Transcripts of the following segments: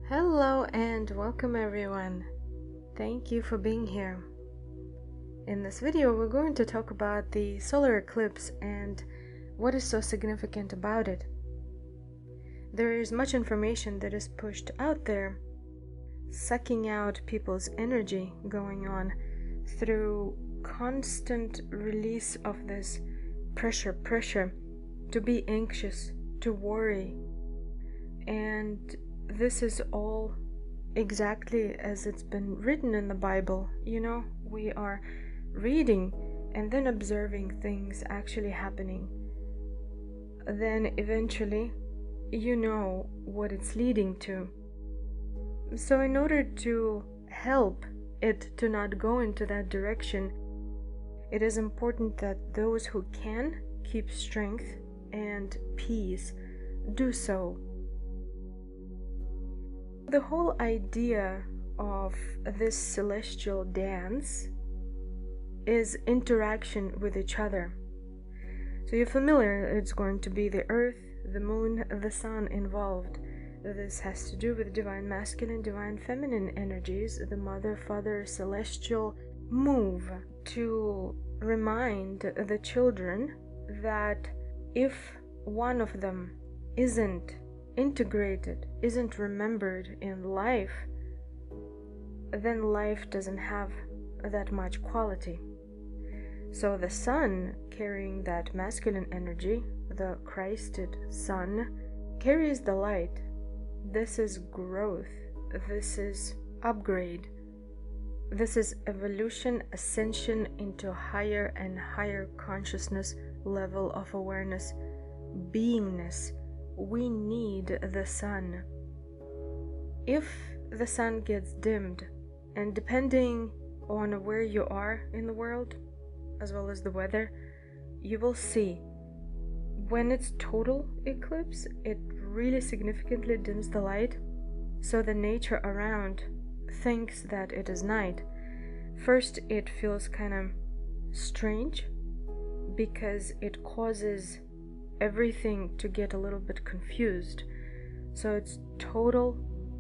Hello and welcome everyone. Thank you for being here. In this video, we're going to talk about the solar eclipse and what is so significant about it. There is much information that is pushed out there, sucking out people's energy going on through constant release of this pressure to be anxious, to worry. And this is all exactly as it's been written in the Bible. We are reading and then observing things actually happening. Then eventually, you know what it's leading to. So in order to help it to not go into that direction, it is important that those who can keep strength and peace do so. The whole idea of this celestial dance is interaction with each other. So you're familiar, it's going to be the earth, the moon, the sun involved. This has to do with divine masculine, divine feminine energies, the mother, father, celestial move to remind the children that if one of them isn't integrated, isn't remembered in life, then life doesn't have that much quality. So the sun, carrying that masculine energy, the Christed sun, carries the light. This is growth. This is upgrade. This is evolution, ascension into higher and higher consciousness level of awareness, beingness. We need the sun. If the sun gets dimmed, and depending on where you are in the world, as well as the weather, you will see when it's total eclipse, it really significantly dims the light, so the nature around thinks that it is night. First, it feels kind of strange because it causes everything to get a little bit confused. So it's total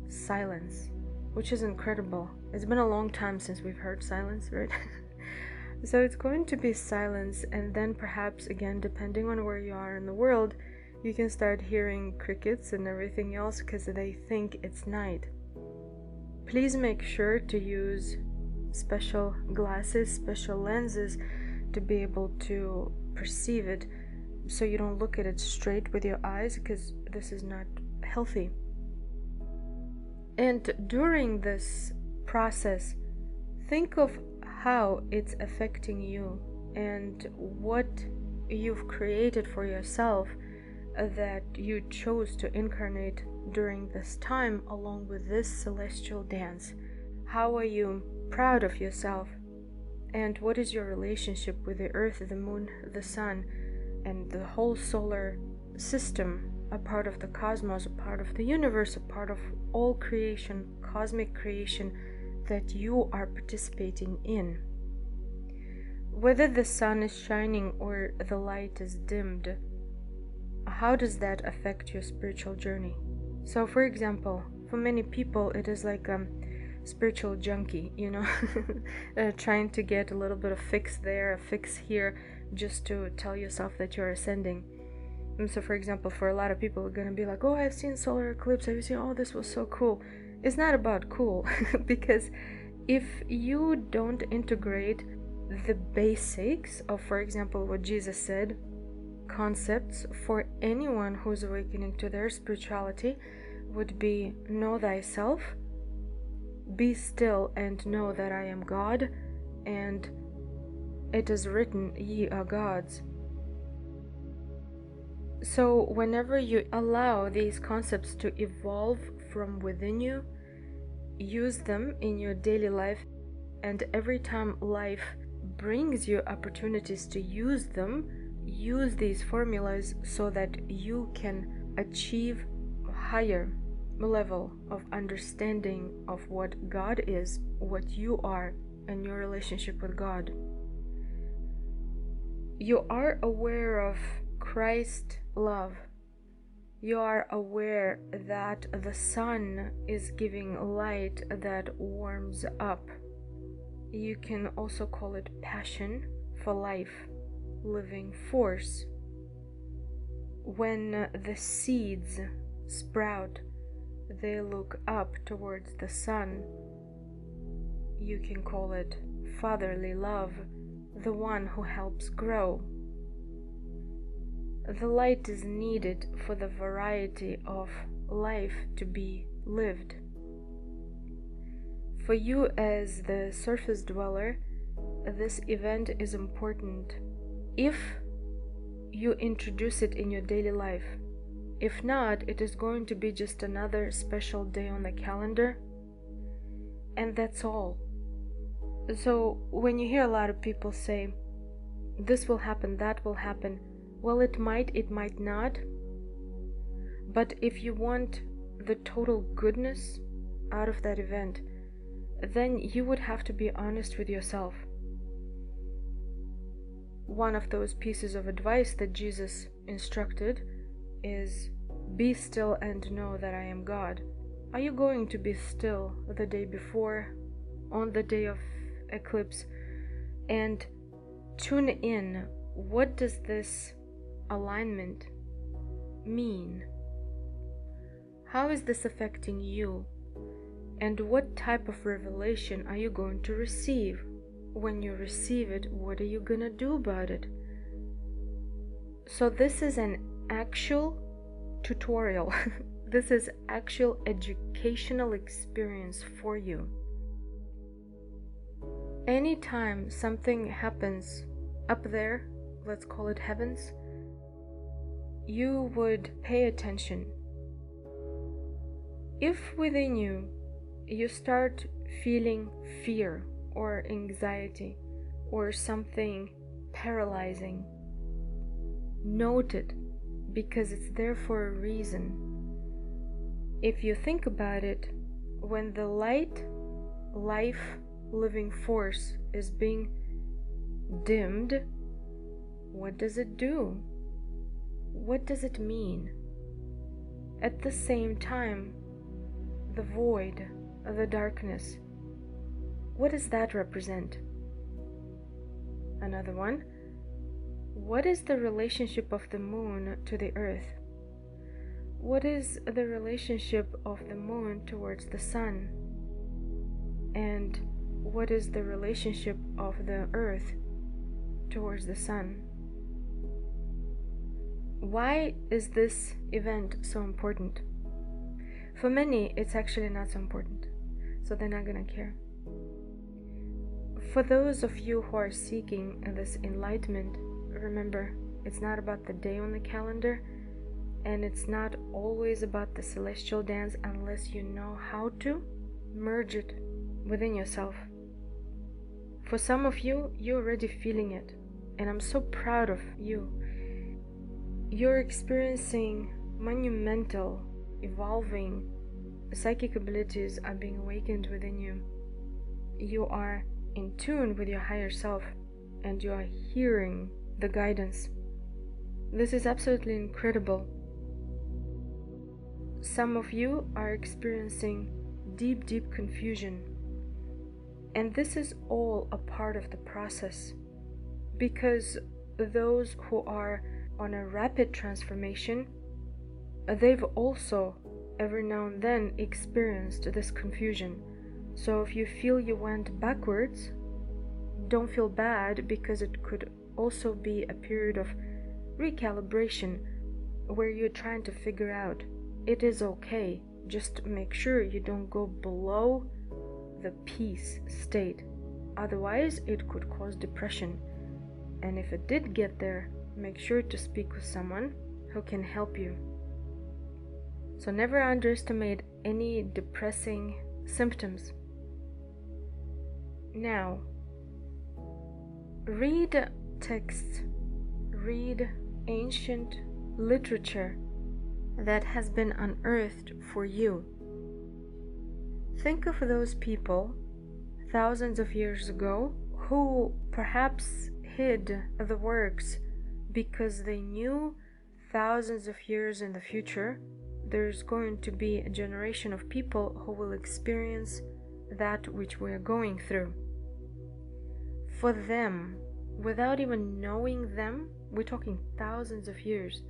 silence, which is incredible. It's been a long time since we've heard silence, right? So it's going to be silence, and then perhaps again, depending on where you are in the world, you can start hearing crickets and everything else because they think it's night. Please make sure to use special glasses, special lenses to be able to perceive it, so you don't look at it straight with your eyes, because this is not healthy. And during this process, think of how it's affecting you and what you've created for yourself that you chose to incarnate during this time along with this celestial dance. How are you proud of yourself? And what is your relationship with the earth, the moon, the sun, and the whole solar system, a part of the cosmos, a part of the universe, a part of all creation, cosmic creation that you are participating in? Whether the sun is shining or the light is dimmed, how does that affect your spiritual journey? So for example, for many people it is like a spiritual junkie, trying to get a little bit of fix there, a fix here, just to tell yourself that you're ascending. And so for example, for a lot of people are going to be like, oh, I've seen solar eclipse, I've seen, oh, this was so cool. It's not about cool because if you don't integrate the basics of, for example, what Jesus said, concepts for anyone who's awakening to their spirituality would be: know thyself, be still and know that I am God, and it is written, ye are gods. So whenever you allow these concepts to evolve from within you, use them in your daily life, and every time life brings you opportunities to use them, use these formulas so that you can achieve a higher level of understanding of what God is, what you are, and your relationship with God. You are aware of Christ love, You are aware that the sun is giving light that warms up. You can also call it passion for life, living force. When the seeds sprout, they look up towards the sun. You can call it fatherly love, the one who helps grow. The light is needed for the variety of life to be lived. For you as the surface dweller, this event is important if you introduce it in your daily life. If not, it is going to be just another special day on the calendar, and that's all. So when you hear a lot of people say, this will happen, that will happen, well, it might not. But if you want the total goodness out of that event, then you would have to be honest with yourself. One of those pieces of advice that Jesus instructed is, be still and know that I am God. Are you going to be still the day before, on the day of eclipse, and tune in? What does this alignment mean? How is this affecting you? And what type of revelation are you going to receive? When you receive it, what are you gonna do about it? So this is an actual tutorial. This is actual educational experience for you. Anytime something happens up there, let's call it heavens, you would pay attention. If within you start feeling fear or anxiety or something paralyzing, note it, because it's there for a reason. If you think about it, when the light, life, living force is being dimmed, what does it do? What does it mean? At the same time, the void, the darkness, what does that represent? Another one, what is the relationship of the moon to the earth? What is the relationship of the moon towards the sun? And what is the relationship of the earth towards the sun? Why is this event so important? For many, it's actually not so important, so they're not gonna care. For those of you who are seeking this enlightenment, remember, it's not about the day on the calendar, and it's not always about the celestial dance unless you know how to merge it within yourself. For some of you, you're already feeling it, and I'm so proud of you. You're experiencing monumental, evolving psychic abilities are being awakened within you. You are in tune with your higher self, and you are hearing the guidance. This is absolutely incredible. Some of you are experiencing deep confusion, and this is all a part of the process, because those who are on a rapid transformation, they've also every now and then experienced this confusion. So if you feel you went backwards, don't feel bad, because it could also be a period of recalibration where you're trying to figure out. It is okay, just make sure you don't go below the peace state, otherwise it could cause depression. And if it did get there, make sure to speak with someone who can help you. So never underestimate any depressing symptoms. Now, read texts, read ancient literature that has been unearthed for you. Think of those people thousands of years ago who perhaps hid the works because they knew thousands of years in the future, there's going to be a generation of people who will experience that which we are going through. For them, without even knowing them, we're talking thousands of years,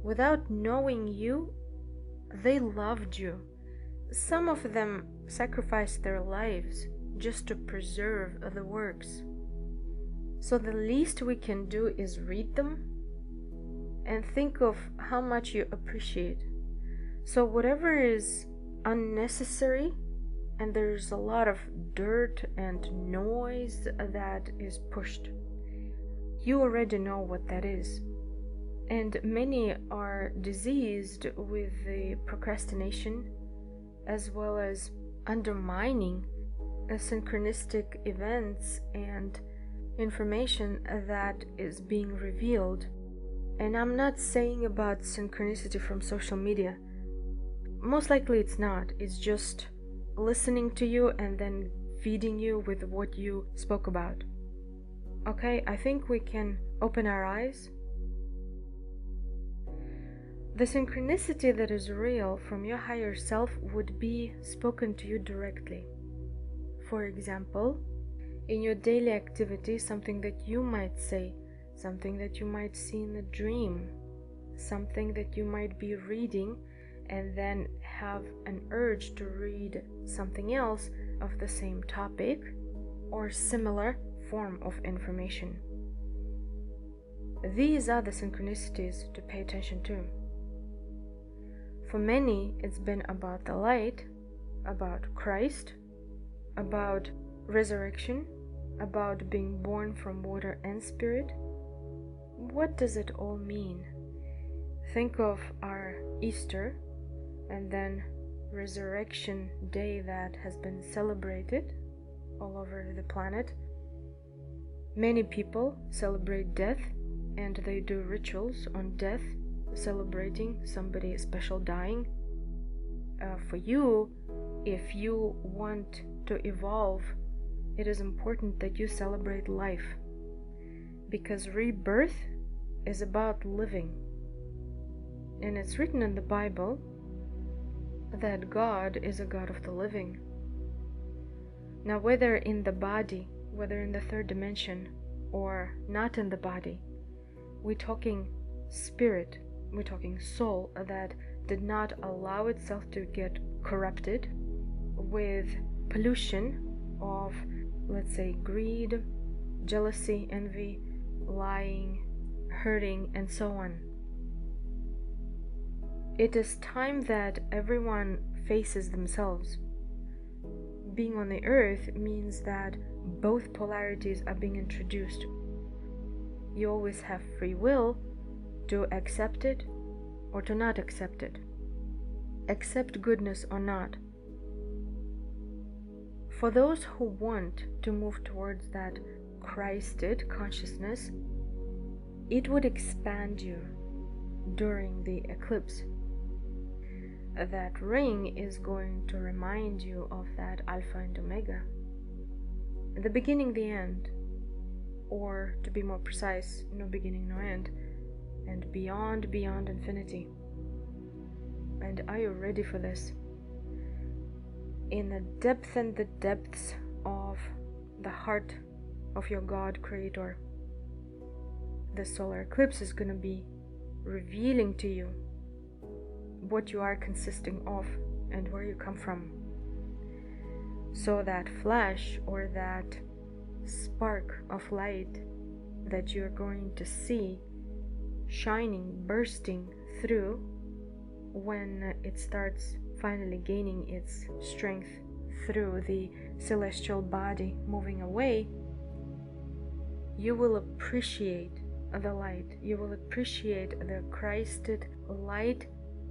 without knowing you, they loved you. Some of them sacrificed their lives just to preserve the works. So the least we can do is read them and think of how much you appreciate. So whatever is unnecessary, and there's a lot of dirt and noise that is pushed, you already know what that is. And many are diseased with the procrastination, as well as undermining synchronistic events and information that is being revealed. And I'm not saying about synchronicity from social media. Most likely it's not. It's just listening to you and then feeding you with what you spoke about. Okay, I think we can open our eyes. The synchronicity that is real from your higher self would be spoken to you directly. For example, in your daily activity, something that you might say, something that you might see in a dream, something that you might be reading and then have an urge to read something else of the same topic or similar form of information. These are the synchronicities to pay attention to. For many, it's been about the light, about Christ, about resurrection, about being born from water and spirit. What does it all mean? Think of our Easter and then Resurrection Day that has been celebrated all over the planet. Many people celebrate death and they do rituals on death, celebrating somebody special dying. For you, if you want to evolve, it is important that you celebrate life, because rebirth is about living. And it's written in the Bible that God is a God of the living. Now, whether in the body, whether in the third dimension, or not in the body, we're talking spirit, we're talking soul that did not allow itself to get corrupted with pollution of, let's say, greed, jealousy, envy, lying, hurting, and so on. It is time that everyone faces themselves. Being on the earth means that both polarities are being introduced. You always have free will to accept it or to not accept it. Accept goodness or not. For those who want to move towards that Christed consciousness, it would expand you during the eclipse. That ring is going to remind you of that Alpha and Omega, the beginning, the end, or to be more precise, no beginning, no end, and beyond infinity. And are you ready for this? In the depth and the depths of the heart of your God Creator, the solar eclipse is going to be revealing to you what you are consisting of and where you come from. So that flash or that spark of light that you're going to see shining, bursting through when it starts finally gaining its strength through the celestial body moving away, you will appreciate the light. You will appreciate the Christed light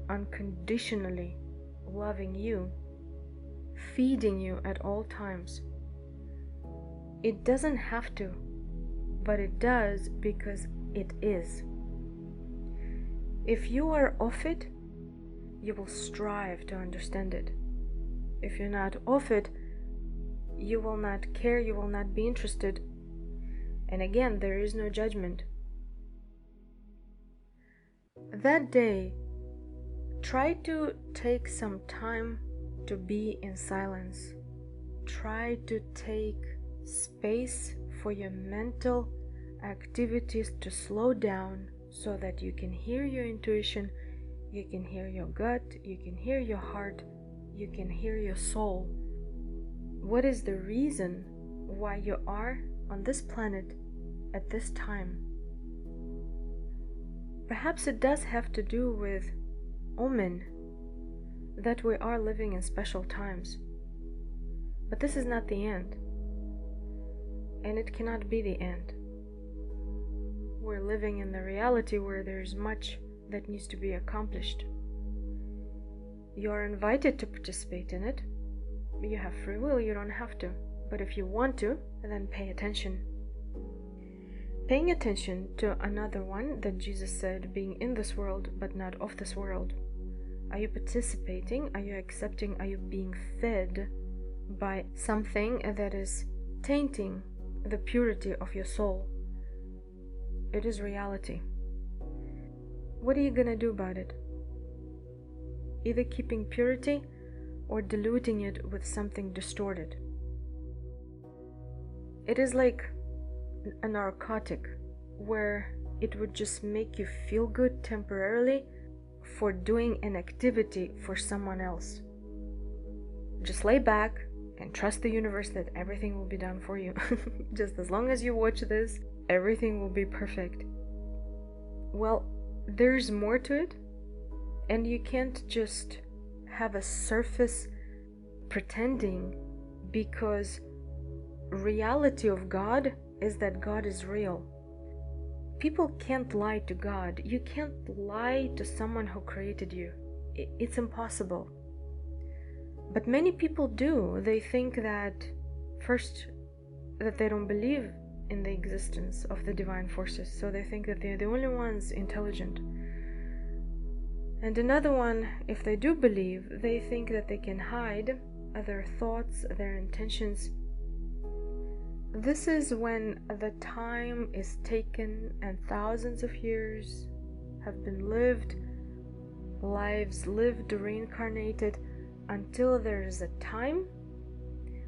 unconditionally loving you, feeding you at all times. It doesn't have to, but it does because it is. If you are off it, you will strive to understand it. If you're not off it, you will not care, you will not be interested. And again, there is no judgment. That day, try to take some time to be in silence. Try to take space for your mental activities to slow down so that you can hear your intuition, you can hear your gut, you can hear your heart, you can hear your soul. What is the reason why you are on this planet at this time? Perhaps it does have to do with omen, that we are living in special times. But this is not the end, and it cannot be the end. We're living in the reality where there's much that needs to be accomplished. You are invited to participate in it. You have free will, you don't have to. But if you want to, then pay attention. Paying attention to another one that Jesus said, being in this world but not of this world. Are you participating? Are you accepting? Are you being fed by something that is tainting the purity of your soul? It is reality. What are you gonna do about it? Either keeping purity or diluting it with something distorted. It is like a narcotic where it would just make you feel good temporarily for doing an activity for someone else. Just lay back and trust the universe that everything will be done for you. Just as long as you watch this, everything will be perfect. Well, there's more to it, and you can't just have a surface pretending, because reality of God is that God is real. People can't lie to God. You can't lie to someone who created you. It's impossible. But many people do. They think that, first, that they don't believe in the existence of the divine forces, so they think that they're the only ones intelligent. And another one, if they do believe, they think that they can hide their thoughts, their intentions. This is when the time is taken and thousands of years have been lived, lives lived, reincarnated, until there is a time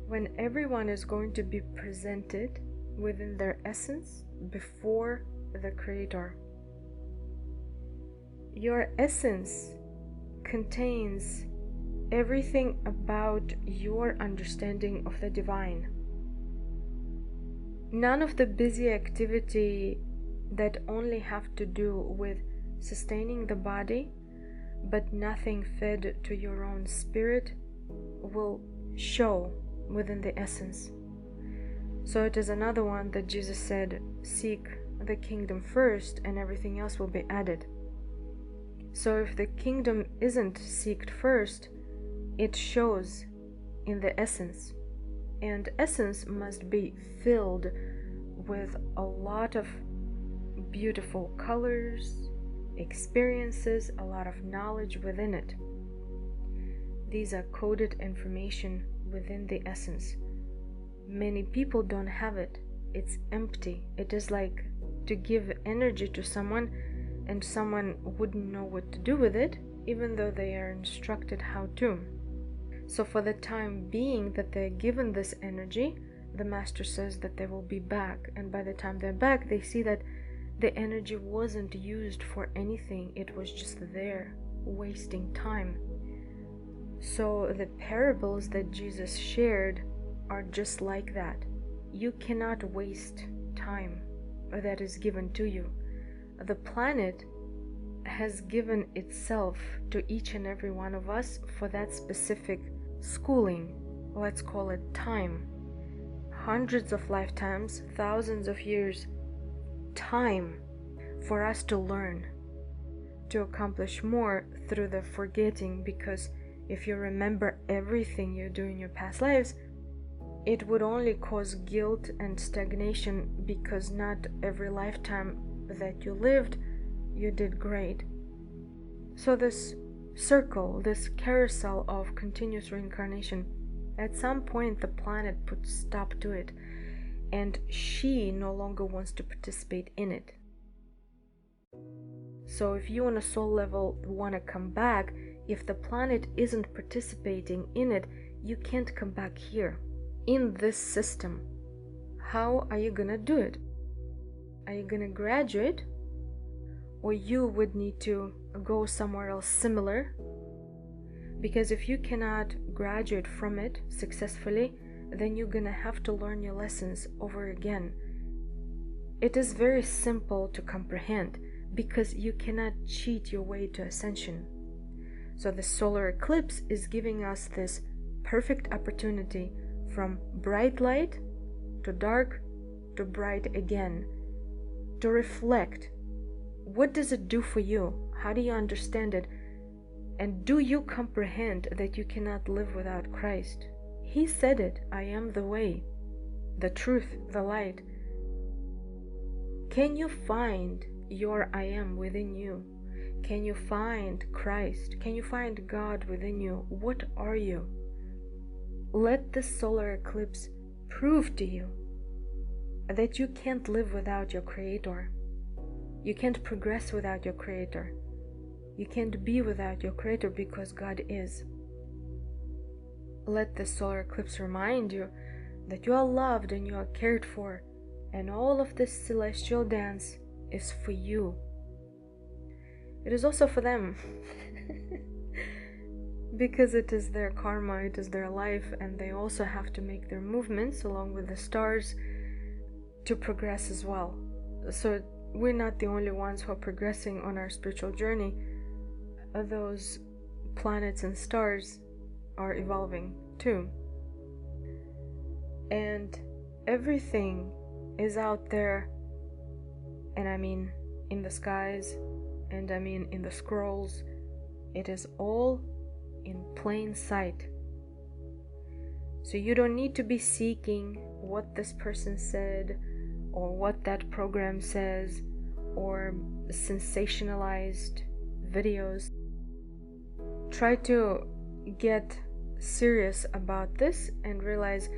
when everyone is going to be presented within their essence before the Creator. Your essence contains everything about your understanding of the divine. None of the busy activity that only have to do with sustaining the body, but nothing fed to your own spirit, will show within the essence. So it is another one that Jesus said, seek the kingdom first and everything else will be added. So if the kingdom isn't sought first, it shows in the essence. And essence must be filled with a lot of beautiful colors, experiences, a lot of knowledge within it. These are coded information within the essence. Many people don't have it. It's empty. It is like to give energy to someone and someone wouldn't know what to do with it, even though they are instructed how to. So for the time being that they're given this energy, the master says that they will be back, and by the time they're back, they see that the energy wasn't used for anything. It was just there, wasting time. So the parables that Jesus shared are just like that. You cannot waste time that is given to you. The planet has given itself to each and every one of us for that specific schooling, let's call it time. Hundreds of lifetimes, thousands of years, time for us to learn, to accomplish more through the forgetting, because if you remember everything you do in your past lives, it would only cause guilt and stagnation, because not every lifetime that you lived, you did great. So this circle, this carousel of continuous reincarnation, at some point the planet put stop to it, and she no longer wants to participate in it. So if you on a soul level want to come back, if the planet isn't participating in it, you can't come back here in this system. How are you gonna do it? Are you gonna graduate, or you would need to go somewhere else similar? Because if you cannot graduate from it successfully, then you're gonna have to learn your lessons over again. It is very simple to comprehend because you cannot cheat your way to ascension. So the solar eclipse is giving us this perfect opportunity from bright light to dark to bright again, to reflect. What does it do for you? How do you understand it? And do you comprehend that you cannot live without Christ? He said it, I am the way, the truth, the light. Can you find your I am within you? Can you find Christ? Can you find God within you? What are you? Let this solar eclipse prove to you that you can't live without your Creator. You can't progress without your Creator. You can't be without your Creator because God is. Let this solar eclipse remind you that you are loved and you are cared for, and all of this celestial dance is for you. It is also for them because it is their karma, it is their life, and they also have to make their movements along with the stars to progress as well. So we're not the only ones who are progressing on our spiritual journey. Those planets and stars are evolving too. And everything is out there, and I mean in the skies, and I mean in the scrolls. It is all in plain sight. So you don't need to be seeking what this person said or what that program says or sensationalized videos. Try to get serious about this and realize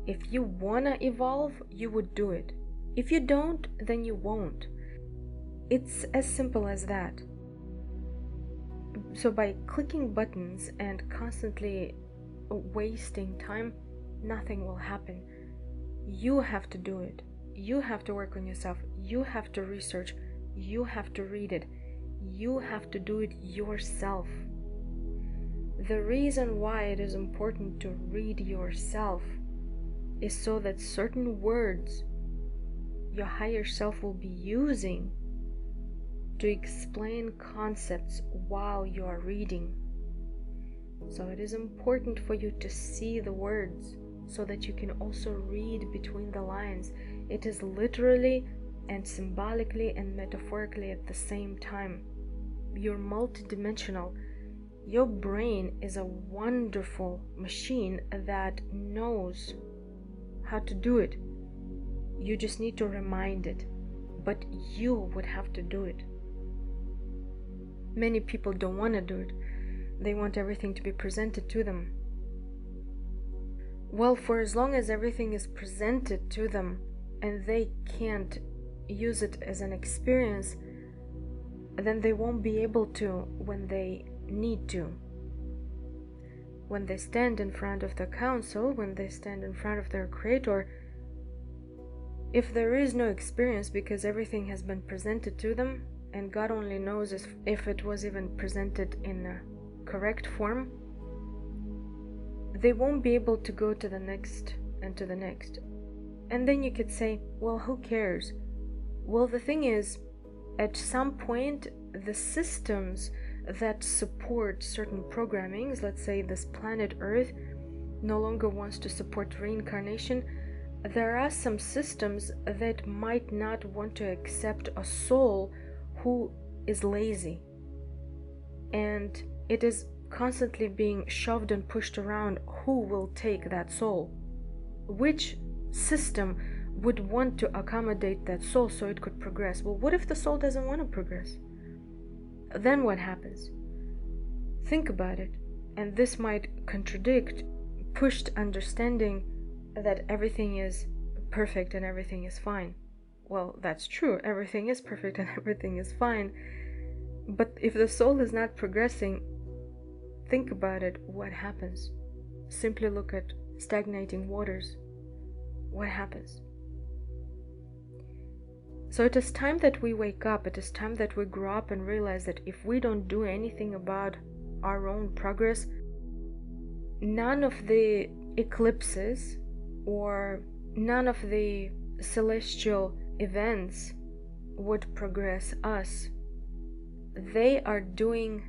if you wanna evolve, you would do it. If you don't, then you won't. It's as simple as that. So by clicking buttons and constantly wasting time, nothing will happen. You have to do it. You have to work on yourself. You have to research. You have to read it. You have to do it yourself. The reason why it is important to read yourself is so that certain words your higher self will be using to explain concepts while you are reading. So it is important for you to see the words so that you can also read between the lines. It is literally and symbolically and metaphorically at the same time. You're multidimensional. Your brain is a wonderful machine that knows how to do it. You just need to remind it, but you would have to do it. Many people don't want to do it. They want everything to be presented to them. Well, for as long as everything is presented to them and they can't use it as an experience, then they won't be able to when they need to. When they stand in front of the council, when they stand in front of their Creator, if there is no experience because everything has been presented to them, and God only knows if it was even presented in a correct form, they won't be able to go to the next and to the next. And then you could say, well, who cares? Well, the thing is, at some point, the systems that support certain programmings, let's say this planet Earth no longer wants to support reincarnation, there are some systems that might not want to accept a soul who is lazy, and it is constantly being shoved and pushed around who will take that soul. Which system would want to accommodate that soul so it could progress? Well, what if the soul doesn't want to progress? Then what happens? Think about it, and this might contradict pushed understanding that everything is perfect and everything is fine. Well, that's true, everything is perfect and everything is fine, But if the soul is not progressing, think about it. What happens? Simply look at stagnating waters. What happens? So it is time that we wake up. It is time that we grow up and realize that if we don't do anything about our own progress, none of the eclipses or none of the celestial events would progress us. They are doing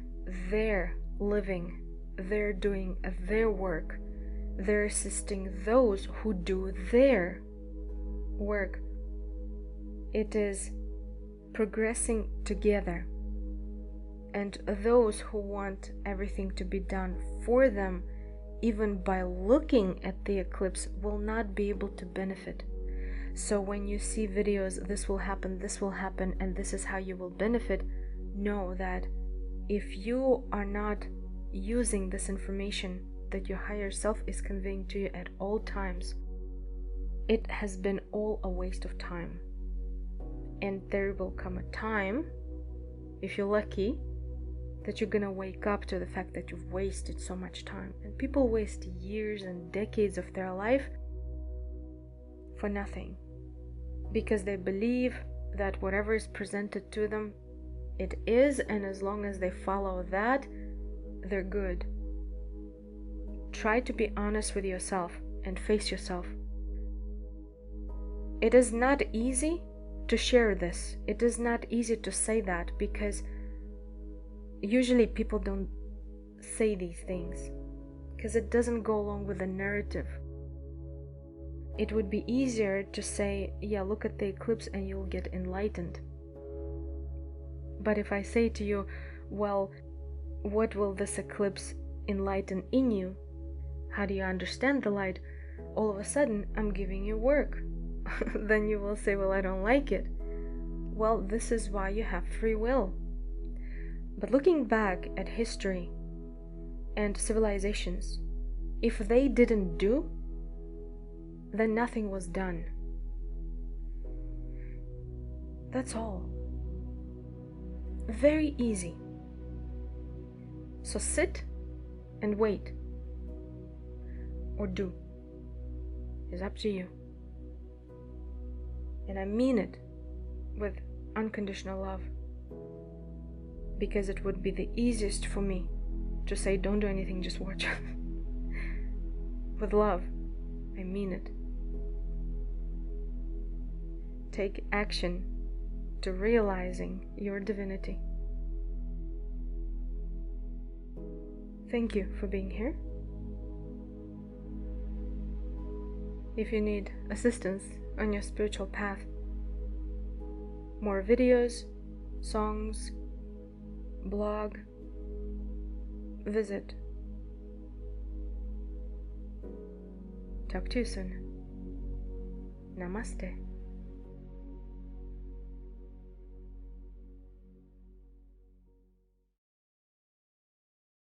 their living, they're doing their work, they're assisting those who do their work. It is progressing together, and those who want everything to be done for them, even by looking at the eclipse, will not be able to benefit. So when you see videos, this will happen, and this is how you will benefit, know that if you are not using this information that your higher self is conveying to you at all times, it has been all a waste of time. And there will come a time, if you're lucky, that you're gonna wake up to the fact that you've wasted so much time. And people waste years and decades of their life for nothing, because they believe that whatever is presented to them, it is, and as long as they follow that, they're good. Try to be honest with yourself and face yourself. It is not easy to share this. It is not easy to say that, because usually people don't say these things because it doesn't go along with the narrative. It would be easier to say, yeah, look at the eclipse and you'll get enlightened. But if I say to you, well, what will this eclipse enlighten in you? How do you understand the light? All of a sudden, I'm giving you work. Then you will say, well, I don't like it. Well, this is why you have free will. But looking back at history and civilizations, if they didn't do, then nothing was done. That's all. Very easy. So sit and wait, or do. It's up to you. And I mean it with unconditional love, because it would be the easiest for me to say, don't do anything, just watch. With love, I mean it. Take action to realizing your divinity. Thank you for being here. If you need assistance on your spiritual path, more videos, songs, blog, visit. Talk to you soon. Namaste.